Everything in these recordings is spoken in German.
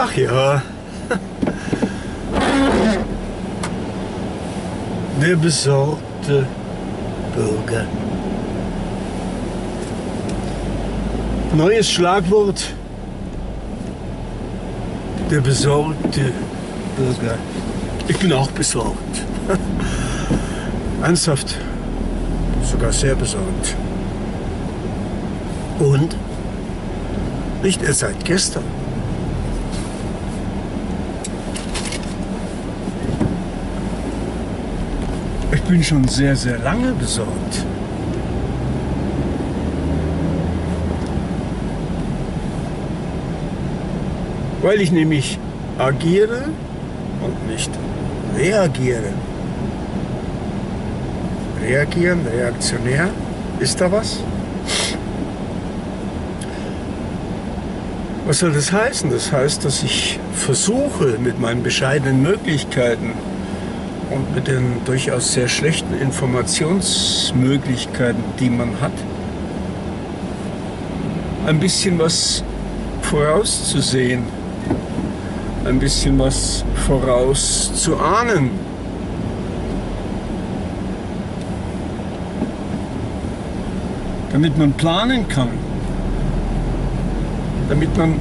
Ach ja. Der besorgte Buerger. Neues Schlagwort. Der besorgte Buerger. Ich bin auch besorgt. Ernsthaft. Sogar sehr besorgt. Und nicht erst seit gestern. Ich bin schon sehr, sehr lange besorgt. Weil ich nämlich agiere und nicht reagiere. Reagieren, reaktionär, ist da was? Was soll das heißen? Das heißt, dass ich versuche, mit meinen bescheidenen Möglichkeiten und mit den durchaus sehr schlechten Informationsmöglichkeiten, die man hat, ein bisschen was vorauszusehen, ein bisschen was vorauszuahnen. Damit man planen kann, damit man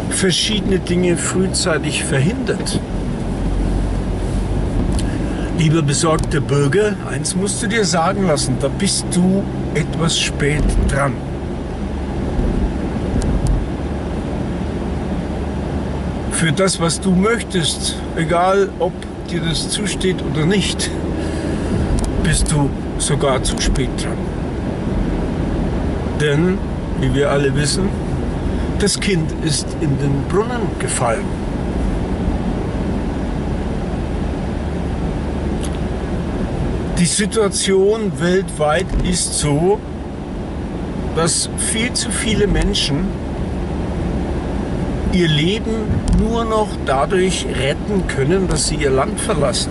verschiedene Dinge frühzeitig verhindert. Lieber besorgter Buerger, eins musst du dir sagen lassen, da bist du etwas spät dran. Für das, was du möchtest, egal ob dir das zusteht oder nicht, bist du sogar zu spät dran. Denn, wie wir alle wissen, das Kind ist in den Brunnen gefallen. Die Situation weltweit ist so, dass viel zu viele Menschen ihr Leben nur noch dadurch retten können, dass sie ihr Land verlassen.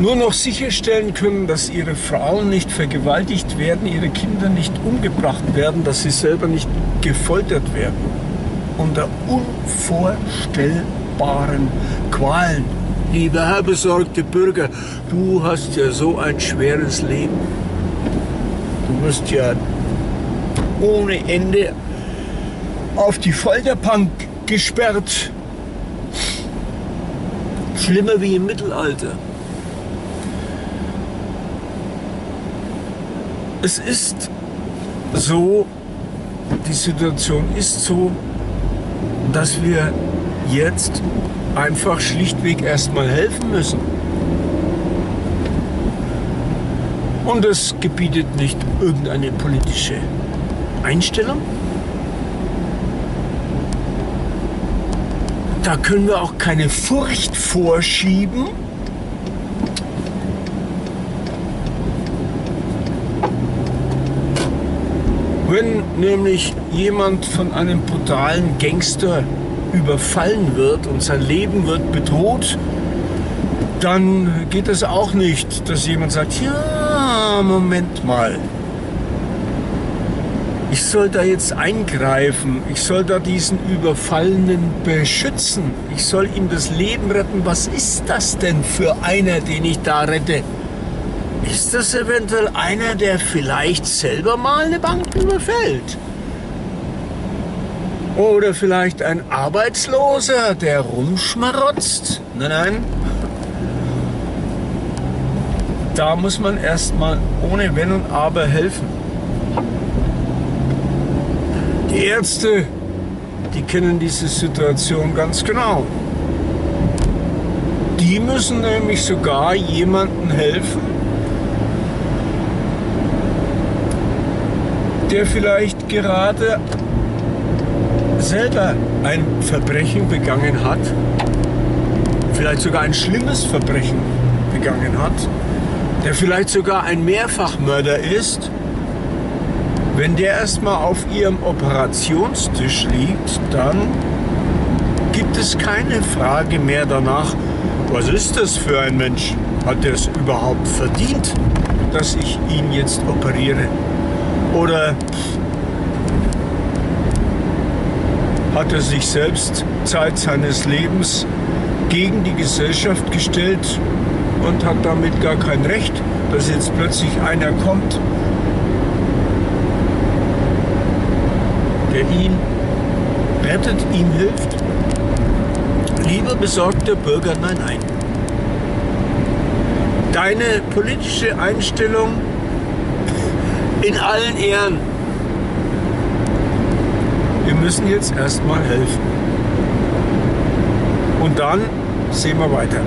Nur noch sicherstellen können, dass ihre Frauen nicht vergewaltigt werden, ihre Kinder nicht umgebracht werden, dass sie selber nicht gefoltert werden. Unter unvorstellbaren Qualen. Lieber Herr besorgte Buerger, du hast ja so ein schweres Leben. Du wirst ja ohne Ende auf die Folterbank gesperrt. Schlimmer wie im Mittelalter. Es ist so, die Situation ist so, dass wir jetzt einfach schlichtweg erstmal helfen müssen. Und es gebietet nicht irgendeine politische Einstellung. Da können wir auch keine Furcht vorschieben. Wenn nämlich jemand von einem brutalen Gangster überfallen wird und sein Leben wird bedroht, dann geht es auch nicht, dass jemand sagt, ja, Moment mal, ich soll da jetzt eingreifen, ich soll da diesen Überfallenen beschützen, ich soll ihm das Leben retten. Was ist das denn für einer, den ich da rette? Ist das eventuell einer, der vielleicht selber mal eine Bank überfällt? Oder vielleicht ein Arbeitsloser, der rumschmarotzt? Nein, nein. Da muss man erstmal ohne Wenn und Aber helfen. Die Ärzte, die kennen diese Situation ganz genau. Die müssen nämlich sogar jemandem helfen, der vielleicht gerade selber ein Verbrechen begangen hat, vielleicht sogar ein schlimmes Verbrechen begangen hat, der vielleicht sogar ein Mehrfachmörder ist. Wenn der erstmal auf ihrem Operationstisch liegt, dann gibt es keine Frage mehr danach, was ist das für ein Mensch? Hat er es überhaupt verdient, dass ich ihn jetzt operiere? Oder hat er sich selbst Zeit seines Lebens gegen die Gesellschaft gestellt und hat damit gar kein Recht, dass jetzt plötzlich einer kommt, der ihn rettet, ihm hilft. Lieber besorgter Bürger, nein, nein. Deine politische Einstellung in allen Ehren. Wir müssen jetzt erstmal helfen. Und dann sehen wir weiter.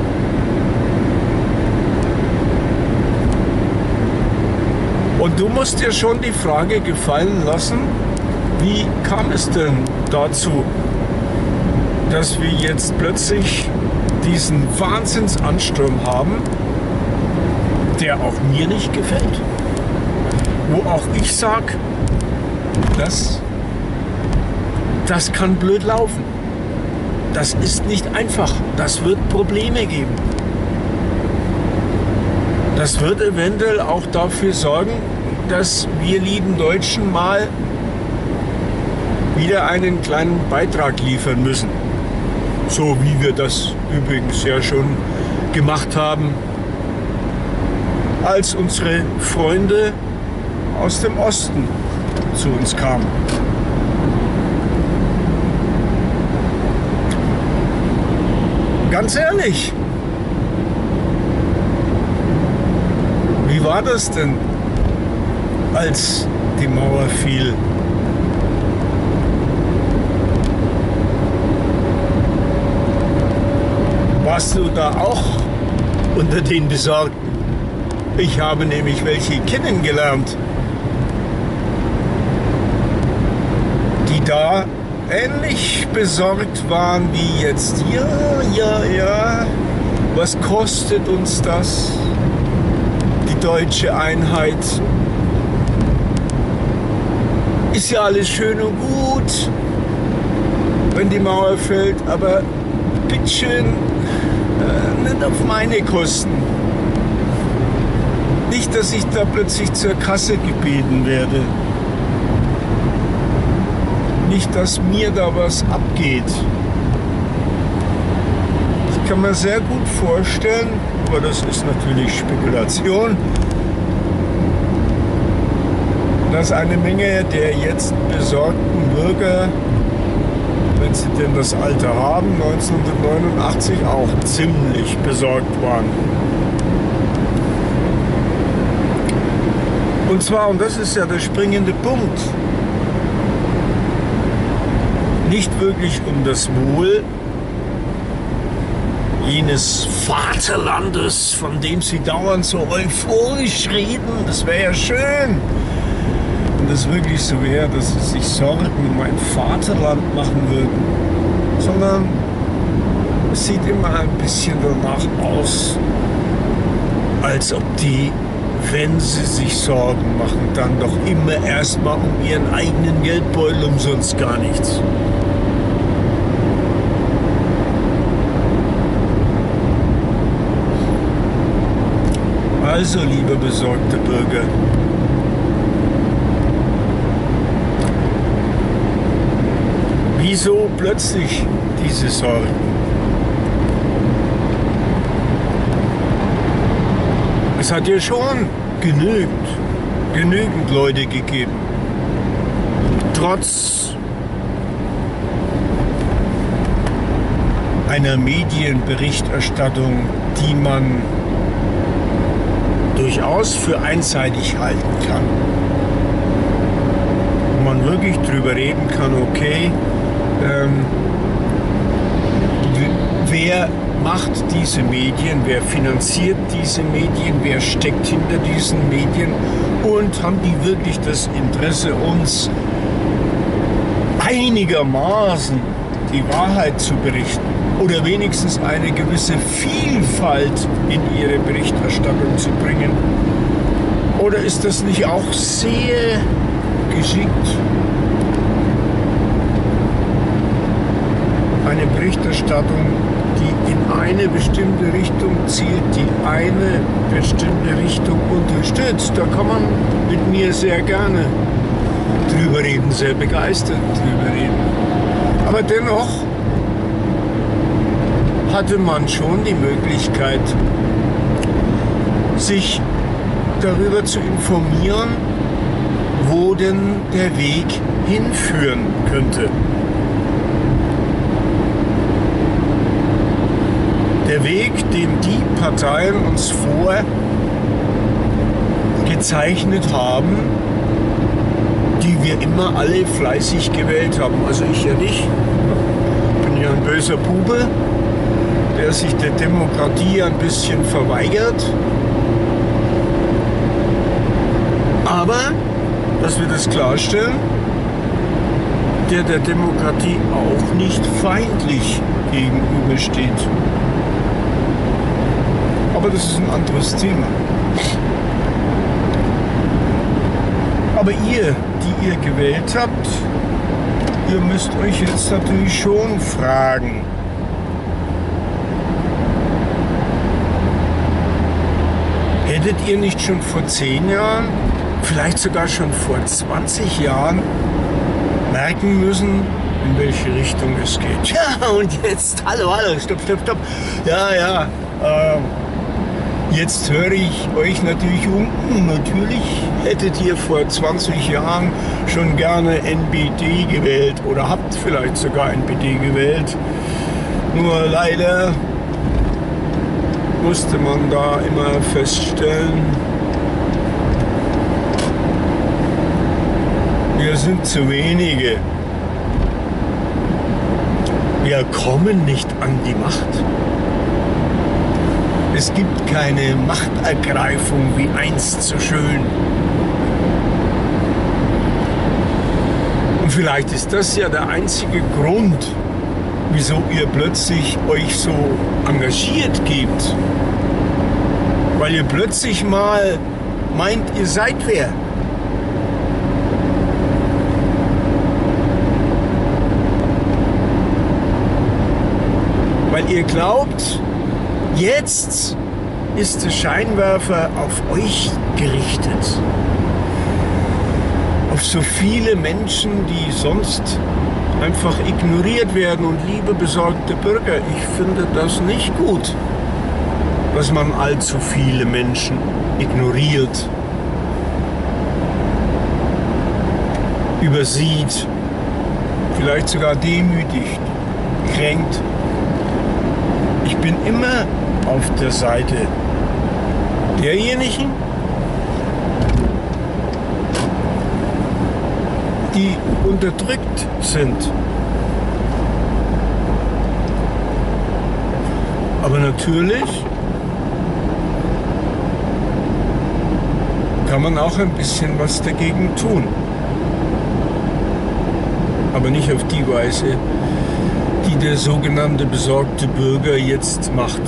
Und du musst dir schon die Frage gefallen lassen, wie kam es denn dazu, dass wir jetzt plötzlich diesen Wahnsinnsansturm haben, der auch mir nicht gefällt. Wo auch ich sage, das kann blöd laufen. Das ist nicht einfach. Das wird Probleme geben. Das wird eventuell auch dafür sorgen, dass wir lieben Deutschen mal wieder einen kleinen Beitrag liefern müssen. So wie wir das übrigens ja schon gemacht haben, als unsere Freunde aus dem Osten zu uns kamen. Ganz ehrlich, wie war das denn, als die Mauer fiel? Warst du da auch unter den Besorgten? Ich habe nämlich welche kennengelernt, die da ähnlich besorgt waren wie jetzt. Ja, was kostet uns das? Die deutsche Einheit. Ist ja alles schön und gut, wenn die Mauer fällt, aber bitteschön, nicht auf meine Kosten. Nicht, dass ich da plötzlich zur Kasse gebeten werde. Nicht, dass mir da was abgeht. Ich kann mir sehr gut vorstellen, aber das ist natürlich Spekulation, dass eine Menge der jetzt besorgten Bürger, wenn sie denn das Alter haben, 1989 auch ziemlich besorgt waren. Und zwar, und das ist ja der springende Punkt, nicht wirklich um das Wohl jenes Vaterlandes, von dem sie dauernd so euphorisch reden, das wäre ja schön, wenn das wirklich so wäre, dass sie sich Sorgen um ein Vaterland machen würden, sondern es sieht immer ein bisschen danach aus, als ob die, wenn sie sich Sorgen machen, dann doch immer erstmal um ihren eigenen Geldbeutel, um sonst gar nichts. Also, liebe besorgte Bürger, wieso plötzlich diese Sorgen? Es hat ja schon genügend Leute gegeben, trotz einer Medienberichterstattung, die man durchaus für einseitig halten kann. Wo man wirklich drüber reden kann, okay, wer macht diese Medien, wer finanziert diese Medien, wer steckt hinter diesen Medien und haben die wirklich das Interesse, uns einigermaßen die Wahrheit zu berichten oder wenigstens eine gewisse Vielfalt in ihre Berichterstattung zu bringen? Oder ist das nicht auch sehr geschickt, eine Berichterstattung, die in eine bestimmte Richtung zielt, die eine bestimmte Richtung unterstützt? Da kann man mit mir sehr gerne drüber reden, sehr begeistert drüber reden. Aber dennoch hatte man schon die Möglichkeit, sich darüber zu informieren, wo denn der Weg hinführen könnte. Der Weg, den die Parteien uns vorgezeichnet haben, die wir immer alle fleißig gewählt haben. Also ich ja nicht. Ich bin ja ein böser Bube, der sich der Demokratie ein bisschen verweigert. Aber, dass wir das klarstellen, der Demokratie auch nicht feindlich gegenübersteht. Aber das ist ein anderes Thema. Aber ihr, die ihr gewählt habt, ihr müsst euch jetzt natürlich schon fragen, hättet ihr nicht schon vor 10 Jahren, vielleicht sogar schon vor 20 Jahren merken müssen, in welche Richtung es geht? Ja, und jetzt, hallo, stopp. Ja, jetzt höre ich euch natürlich unten. Natürlich hättet ihr vor 20 Jahren schon gerne NPD gewählt oder habt vielleicht sogar NPD gewählt. Nur leider musste man da immer feststellen, wir sind zu wenige. Wir kommen nicht an die Macht. Es gibt keine Machtergreifung wie einst so schön. Und vielleicht ist das ja der einzige Grund, wieso ihr plötzlich euch so engagiert gebt. Weil ihr plötzlich mal meint, ihr seid wer. Weil ihr glaubt, jetzt ist der Scheinwerfer auf euch gerichtet. Auf so viele Menschen, die sonst einfach ignoriert werden. Und liebe besorgte Bürger, ich finde das nicht gut, dass man allzu viele Menschen ignoriert, übersieht, vielleicht sogar demütigt, kränkt. Ich bin immer auf der Seite derjenigen, die unterdrückt sind. Aber natürlich kann man auch ein bisschen was dagegen tun. Aber nicht auf die Weise, die der sogenannte besorgte Bürger jetzt macht.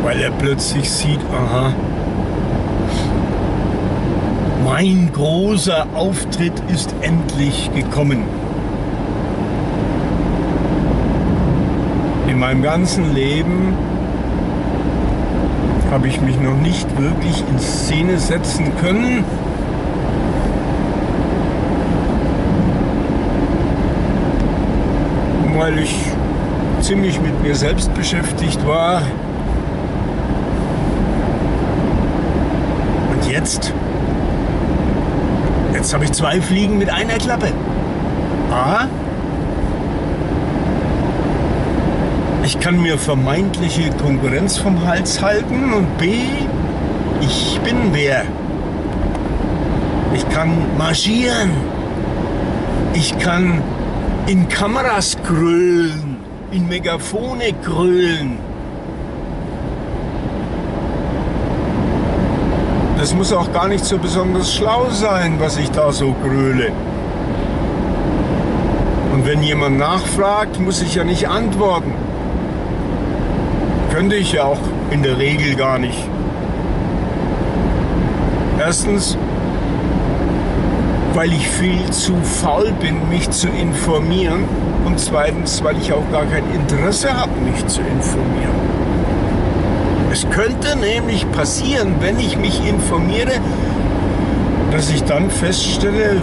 Weil er plötzlich sieht, aha, mein großer Auftritt ist endlich gekommen. In meinem ganzen Leben habe ich mich noch nicht wirklich in Szene setzen können. Weil ich ziemlich mit mir selbst beschäftigt war. Und jetzt habe ich 2 Fliegen mit einer Klappe. A, ich kann mir vermeintliche Konkurrenz vom Hals halten und B, ich bin wer. Ich kann marschieren. Ich kann in Kameras grölen, in Megafone grölen. Das muss auch gar nicht so besonders schlau sein, was ich da so gröle. Und wenn jemand nachfragt, muss ich ja nicht antworten. Könnte ich ja auch in der Regel gar nicht. Erstens, weil ich viel zu faul bin, mich zu informieren. Und zweitens, weil ich auch gar kein Interesse habe, mich zu informieren. Es könnte nämlich passieren, wenn ich mich informiere, dass ich dann feststelle,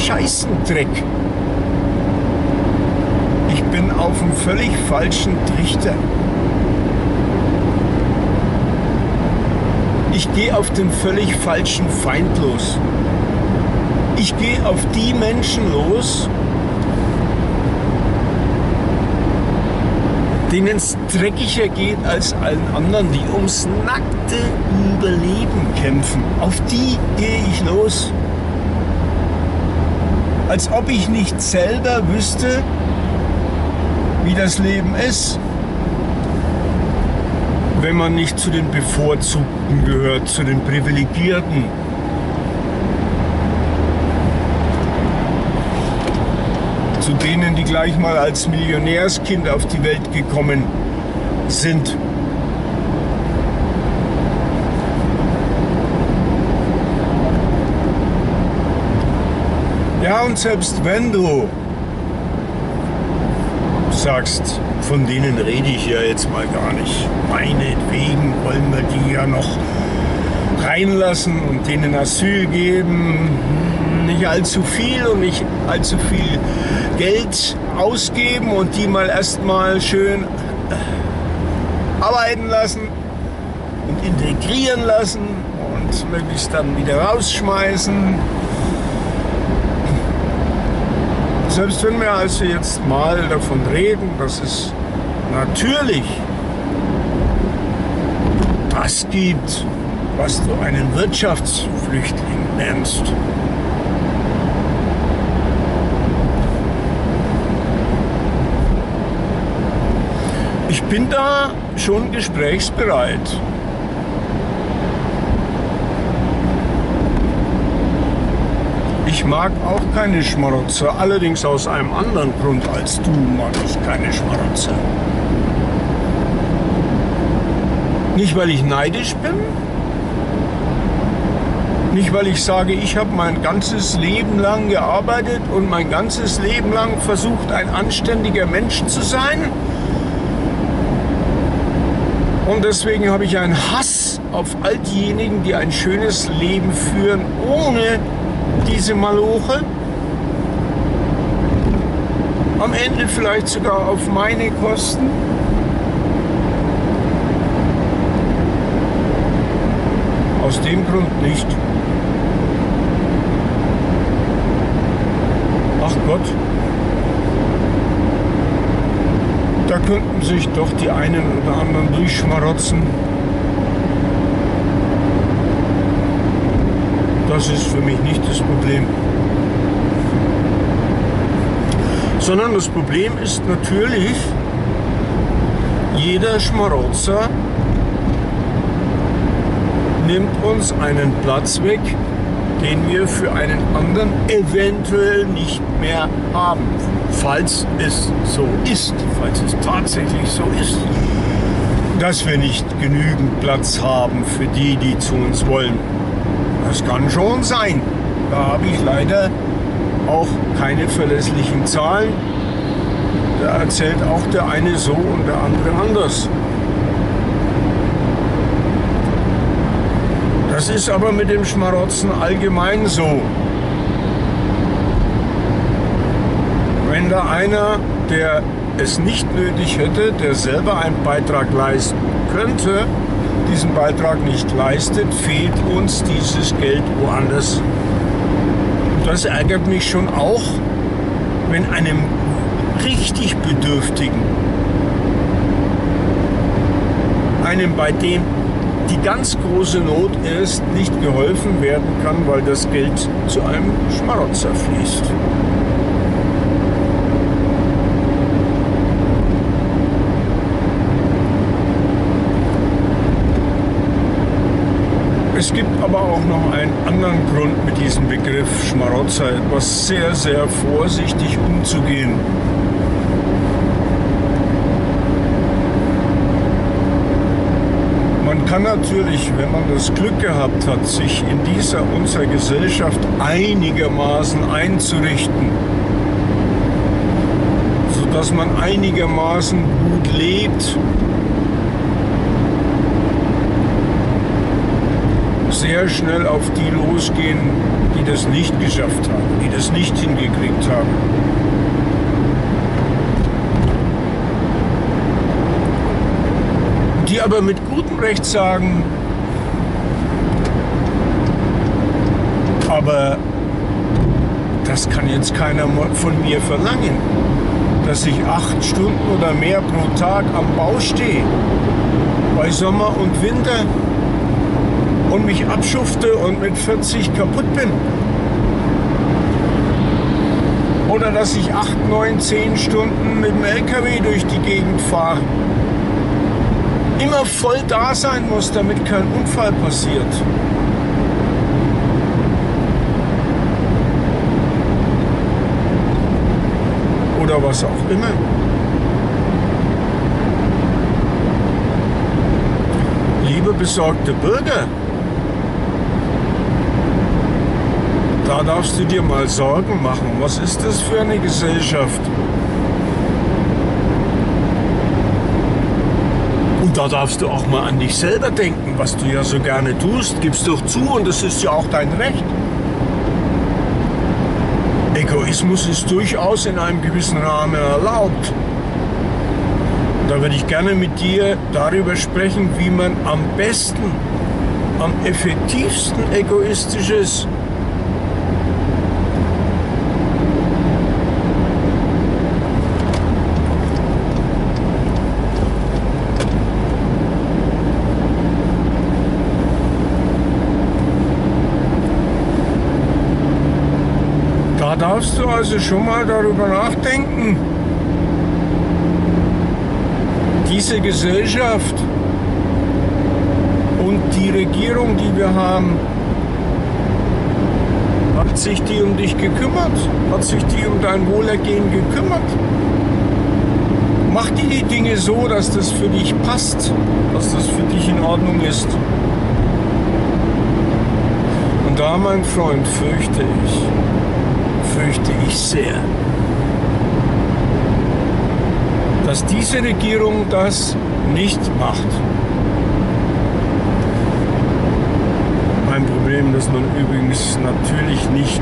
Scheißendreck. auf einem völlig falschen Trichter. Ich gehe auf den völlig falschen Feind los. Ich gehe auf die Menschen los, denen es dreckiger geht als allen anderen, die ums nackte Überleben kämpfen. Auf die gehe ich los. Als ob ich nicht selber wüsste, wie das Leben ist, wenn man nicht zu den Bevorzugten gehört, zu den Privilegierten. Zu denen, die gleich mal als Millionärskind auf die Welt gekommen sind. Ja, und selbst wenn du sagst, von denen rede ich ja jetzt mal gar nicht. Meinetwegen wollen wir die ja noch reinlassen und denen Asyl geben. Nicht allzu viel und nicht allzu viel Geld ausgeben und die mal erstmal schön arbeiten lassen und integrieren lassen und möglichst dann wieder rausschmeißen. Selbst wenn wir also jetzt mal davon reden, dass es natürlich das gibt, was du einen Wirtschaftsflüchtling nennst. Ich bin da schon gesprächsbereit. Ich mag auch keine Schmarotzer, allerdings aus einem anderen Grund als du mag ich keine Schmarotzer. Nicht, weil ich neidisch bin, nicht, weil ich sage, ich habe mein ganzes Leben lang gearbeitet und mein ganzes Leben lang versucht, ein anständiger Mensch zu sein. Und deswegen habe ich einen Hass auf all diejenigen, die ein schönes Leben führen, ohne diese Maloche. Am Ende vielleicht sogar auf meine Kosten. Aus dem Grund nicht. Ach Gott. Da könnten sich doch die einen oder anderen durchschmarotzen. Das ist für mich nicht das Problem. Sondern das Problem ist natürlich, jeder Schmarotzer nimmt uns einen Platz weg, den wir für einen anderen eventuell nicht mehr haben. Falls es so ist, falls es tatsächlich so ist, dass wir nicht genügend Platz haben für die, die zu uns wollen. Das kann schon sein. Da habe ich leider auch keine verlässlichen Zahlen. Da erzählt auch der eine so und der andere anders. Das ist aber mit dem Schmarotzen allgemein so. Wenn da einer, der es nicht nötig hätte, der selber einen Beitrag leisten könnte, diesen Beitrag nicht leistet, fehlt uns dieses Geld woanders. Und das ärgert mich schon auch, wenn einem richtig Bedürftigen, einem, bei dem die ganz große Not ist, nicht geholfen werden kann, weil das Geld zu einem Schmarotzer fließt. Es gibt aber auch noch einen anderen Grund, mit diesem Begriff Schmarotzer etwas sehr, sehr vorsichtig umzugehen. Man kann natürlich, wenn man das Glück gehabt hat, sich in dieser unserer Gesellschaft einigermaßen einzurichten, sodass man einigermaßen gut lebt, sehr schnell auf die losgehen, die das nicht geschafft haben, die das nicht hingekriegt haben. die aber mit gutem Recht sagen, aber das kann jetzt keiner von mir verlangen, dass ich 8 Stunden oder mehr pro Tag am Bau stehe, bei Sommer und Winter, und mich abschufte und mit 40 kaputt bin. Oder dass ich 8, 9, 10 Stunden mit dem LKW durch die Gegend fahre. Immer voll da sein muss, damit kein Unfall passiert. Oder was auch immer. Liebe besorgte Bürger, da darfst du dir mal Sorgen machen. Was ist das für eine Gesellschaft? Und da darfst du auch mal an dich selber denken, was du ja so gerne tust. Gib's doch zu, und das ist ja auch dein Recht. Egoismus ist durchaus in einem gewissen Rahmen erlaubt. Da würde ich gerne mit dir darüber sprechen, wie man am besten, am effektivsten egoistisch ist. Da darfst du also schon mal darüber nachdenken. Diese Gesellschaft und die Regierung, die wir haben, hat sich die um dich gekümmert? Hat sich die um dein Wohlergehen gekümmert? Macht die Dinge so, dass das für dich passt, dass das für dich in Ordnung ist? Und da, mein Freund, fürchte ich sehr, dass diese Regierung das nicht macht. Ein Problem, das man übrigens natürlich nicht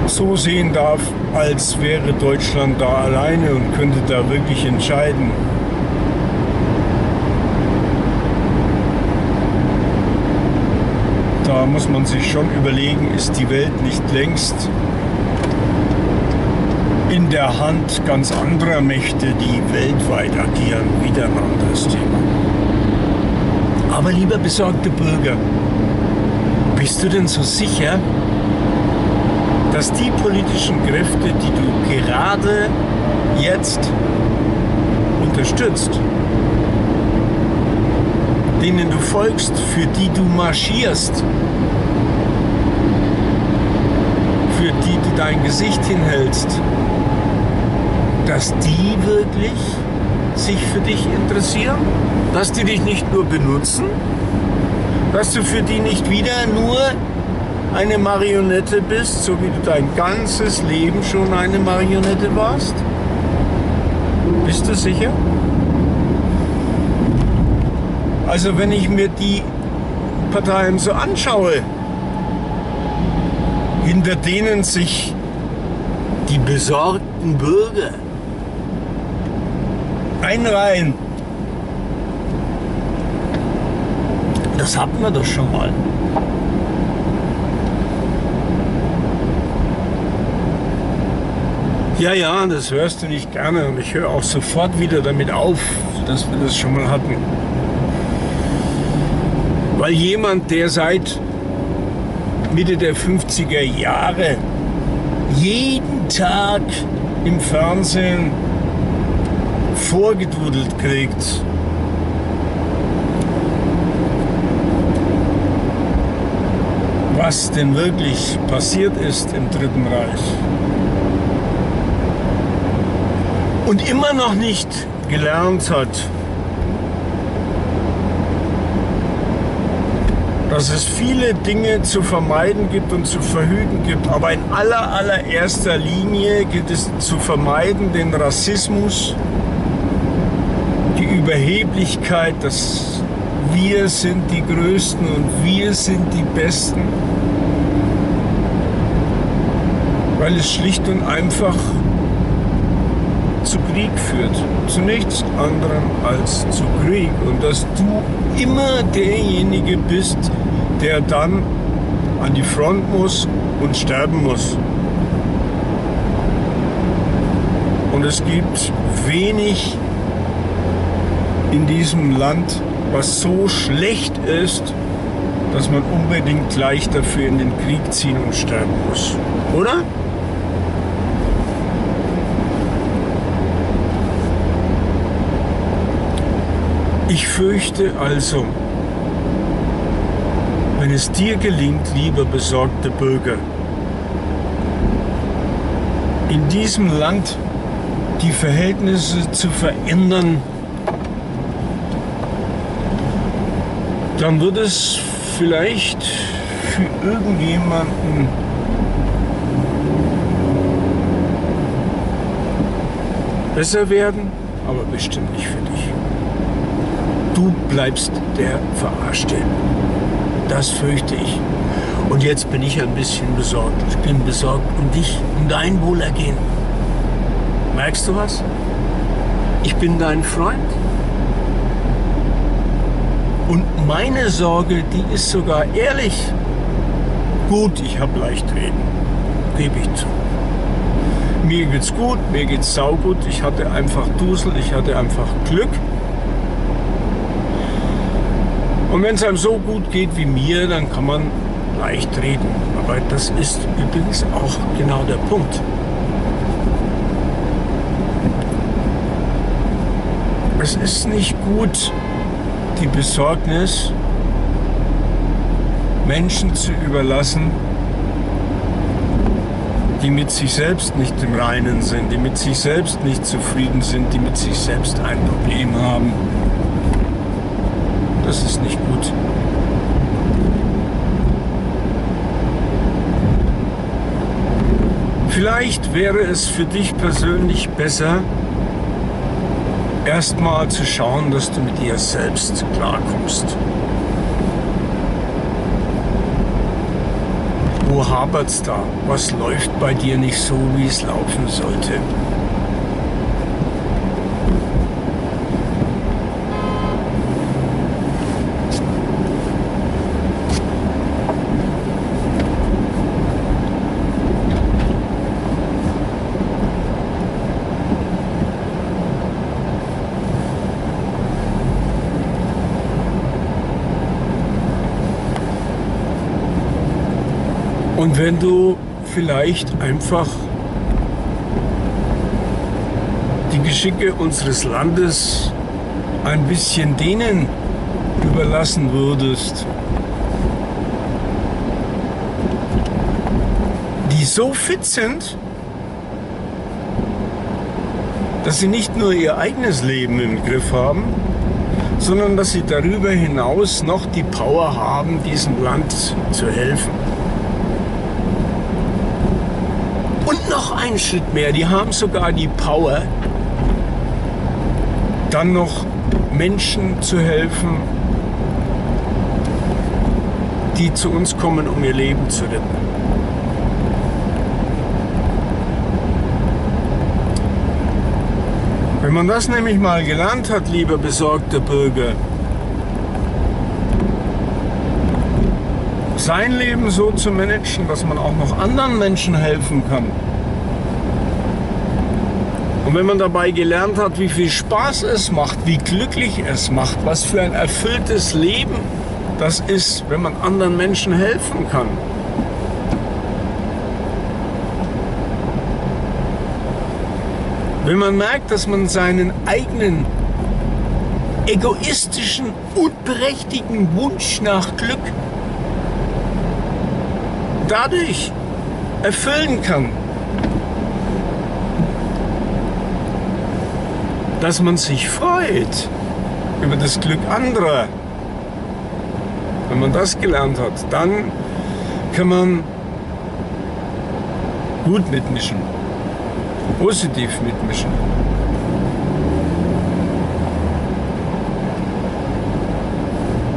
so sehen darf, als wäre Deutschland da alleine und könnte da wirklich entscheiden. Da muss man sich schon überlegen, ist die Welt nicht längst in der Hand ganz anderer Mächte, die weltweit agieren? Wieder ein anderes Thema. Aber lieber besorgte Bürger, bist du denn so sicher, dass die politischen Kräfte, die du gerade jetzt unterstützt, denen du folgst, für die du marschierst, für die du dein Gesicht hinhältst, dass die wirklich sich für dich interessieren, dass die dich nicht nur benutzen, dass du für die nicht wieder nur eine Marionette bist, so wie du dein ganzes Leben schon eine Marionette warst? Bist du sicher? Also wenn ich mir die Parteien so anschaue, hinter denen sich die besorgten Bürger einreihen, das hatten wir doch schon mal. Ja, das hörst du nicht gerne, und ich höre auch sofort wieder damit auf, dass wir das schon mal hatten. Weil jemand, der seit Mitte der 50er Jahre jeden Tag im Fernsehen vorgedudelt kriegt, was denn wirklich passiert ist im Dritten Reich, und immer noch nicht gelernt hat, dass es viele Dinge zu vermeiden gibt und zu verhüten gibt. Aber in allererster Linie gilt es zu vermeiden den Rassismus, die Überheblichkeit, dass wir sind die Größten und wir sind die Besten. Weil es schlicht und einfach zu Krieg führt. Zu nichts anderem als zu Krieg. Und dass du immer derjenige bist, der dann an die Front muss und sterben muss. Und es gibt wenig in diesem Land, was so schlecht ist, dass man unbedingt gleich dafür in den Krieg ziehen und sterben muss. Oder? Ich fürchte also, wenn es dir gelingt, lieber besorgte Bürger, in diesem Land die Verhältnisse zu verändern, dann wird es vielleicht für irgendjemanden besser werden, aber bestimmt nicht für dich. Du bleibst der Verarschte. Das fürchte ich. Und jetzt bin ich ein bisschen besorgt. Ich bin besorgt um dich, um dein Wohlergehen. Merkst du was? Ich bin dein Freund. Und meine Sorge, die ist sogar ehrlich. Gut, ich habe leicht reden, gebe ich zu. Mir geht's gut, mir geht's saugut. Ich hatte einfach Dusel, ich hatte einfach Glück. Und wenn es einem so gut geht wie mir, dann kann man leicht reden. Aber das ist übrigens auch genau der Punkt. Es ist nicht gut, die Besorgnis Menschen zu überlassen, die mit sich selbst nicht im Reinen sind, die mit sich selbst nicht zufrieden sind, die mit sich selbst ein Problem haben. Das ist nicht gut. Vielleicht wäre es für dich persönlich besser, erstmal zu schauen, dass du mit dir selbst klarkommst. Wo hapert's da? Was läuft bei dir nicht so, wie es laufen sollte? Und wenn du vielleicht einfach die Geschicke unseres Landes ein bisschen denen überlassen würdest, die so fit sind, dass sie nicht nur ihr eigenes Leben im Griff haben, sondern dass sie darüber hinaus noch die Power haben, diesem Land zu helfen. Und noch einen Schritt mehr, die haben sogar die Power, dann noch Menschen zu helfen, die zu uns kommen, um ihr Leben zu retten. Wenn man das nämlich mal gelernt hat, lieber besorgter Bürger, sein Leben so zu managen, dass man auch noch anderen Menschen helfen kann. Und wenn man dabei gelernt hat, wie viel Spaß es macht, wie glücklich es macht, was für ein erfülltes Leben das ist, wenn man anderen Menschen helfen kann. Wenn man merkt, dass man seinen eigenen egoistischen, unberechtigten Wunsch nach Glück dadurch erfüllen kann, dass man sich freut über das Glück anderer. Wenn man das gelernt hat, dann kann man gut mitmischen, positiv mitmischen.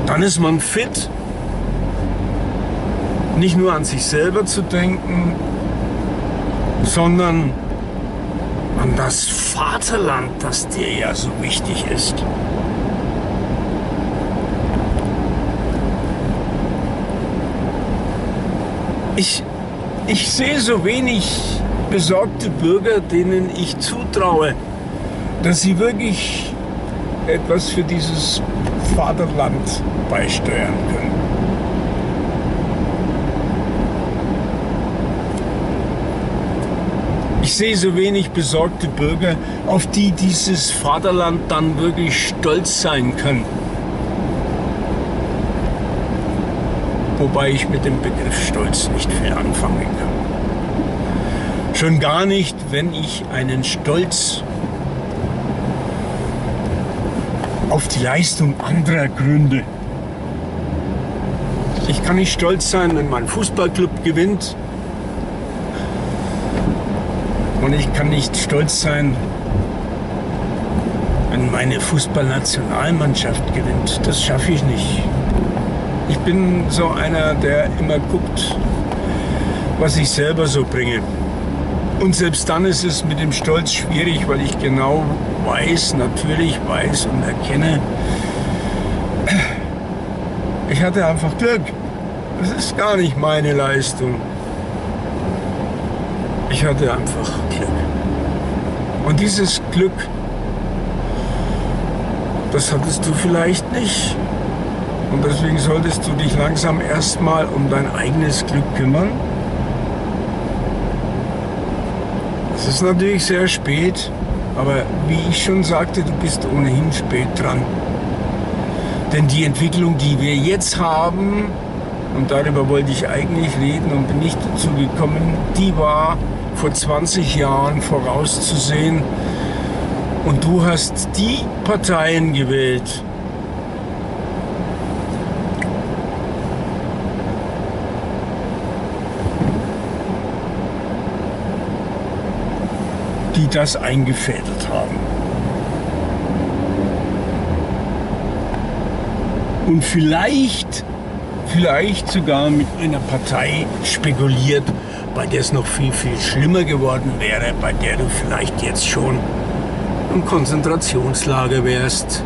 Dann ist man fit, nicht nur an sich selber zu denken, sondern an das Vaterland, das dir ja so wichtig ist. Ich sehe so wenig besorgte Bürger, denen ich zutraue, dass sie wirklich etwas für dieses Vaterland beisteuern können. Ich sehe so wenig besorgte Bürger, auf die dieses Vaterland dann wirklich stolz sein kann. Wobei ich mit dem Begriff Stolz nicht viel anfangen kann. Schon gar nicht, wenn ich einen Stolz auf die Leistung anderer gründe. Ich kann nicht stolz sein, wenn mein Fußballclub gewinnt. Und ich kann nicht stolz sein, wenn meine Fußballnationalmannschaft gewinnt. Das schaffe ich nicht. Ich bin so einer, der immer guckt, was ich selber so bringe. Und selbst dann ist es mit dem Stolz schwierig, weil ich genau weiß, natürlich weiß und erkenne, ich hatte einfach Glück. Das ist gar nicht meine Leistung. Ich hatte einfach Glück. Und dieses Glück, das hattest du vielleicht nicht. Und deswegen solltest du dich langsam erstmal um dein eigenes Glück kümmern. Es ist natürlich sehr spät, aber wie ich schon sagte, du bist ohnehin spät dran. Denn die Entwicklung, die wir jetzt haben, und darüber wollte ich eigentlich reden und bin nicht dazu gekommen, die war vor 20 Jahren vorauszusehen. Und du hast die Parteien gewählt, die das eingefädelt haben. Und vielleicht sogar mit einer Partei spekuliert, bei der es noch viel, viel schlimmer geworden wäre, bei der du vielleicht jetzt schon im Konzentrationslager wärst.